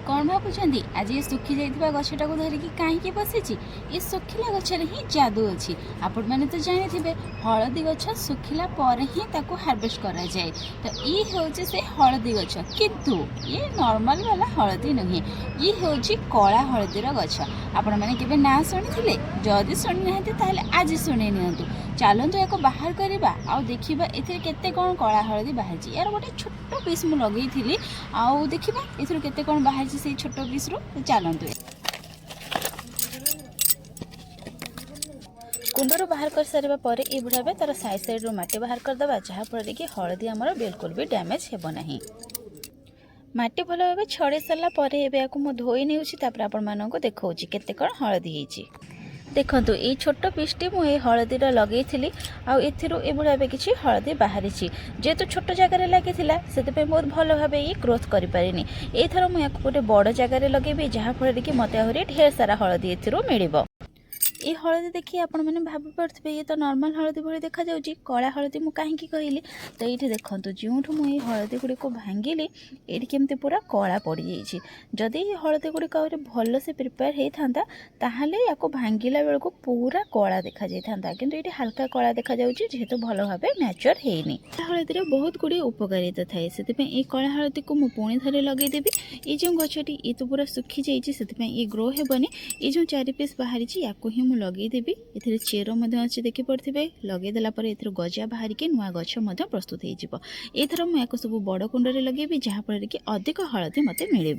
कौन भावुं आज ये सुखी जाइथिबा गछटा को धरिकी कहीं बसी ये सुखिला गछरे ही जादू अच्छी। आपण मैंने तो जानी हलदी गछ सुखिला पर ही ताको हार्वेस्ट करा जाए। तो ये हूँ से हलदी गछ किंतु ये नॉर्मल वाला हलदी नुहे, ये हूँ कला हलदीर गछ। आपण मैंने केबे ना शुणी जदि शुणी ना आज शुणी नियंतु। चलतु या बाहर करवा आउ देखा ए केते कौन कला हलदी बाहर यार गोटे छोट पीस मुझे लगे आउ देखा ए केते कौन बाहर से छोट पीस रू। चलतु कुंडर बाहर कर सारा पर ये बुढ़ावे तार साइड साइड रू माटी बाहर करदे जहाँफल कि हलदी आमर बिल्कुल भी डैमेज हेबना। माटी भल भाव छड़े सारा पर धोई नहीं आपण देखा केते कौन हलदी होती। देखंतु ये छोट पीसटी मुझे हलदी लगे आउ बुढ़ावे किसी हलदी बाहरी जेहेतु छोट जगार लगी से बहुत भल भाव ये ग्रोथ करें। एथर मुझे गोटे बड़ जगार लगे जहाँफल कि मत आहरी ढेर सारा हलदी मिल। ये हलदी देखिए आपण मैंने भाव पड़े ये तो नॉर्मल हलदी भाई देखा जाऊँगी कला हलदी मुझे कहीं कहली। तो ये देखूँ जो मुझे हलदी गुड़ी को भांगिली ये केमती पूरा कला पड़ जाइए। जदि ये हलदी गुड़ी भल से प्रिपेयर होता ताहले या भांगिला बेल को पूरा कला देखा जाता किंतु ये हल्का कला देखा जाऊँगी जेहेतु भल भाव मैच्योर होनी। हलदी बहुत गुड़े उपकारिता थाए से ये कला हलदी को मुझे पुणी थे लगेदेवी। ये जो गछटी ये तो पूरा सुखी जाइए ये ग्रो हेबनी। ये जो 4 पीस बाहरी या मुझे लगेदेवी ए चेर अच्छी देखी पड़े लगेदेला गजा बाहर के नुआ गछ प्रस्तुत हो। एथर मुझे सब बड़ कुंड में लगे जहाँफल कि अधिक हलदी मत मिल।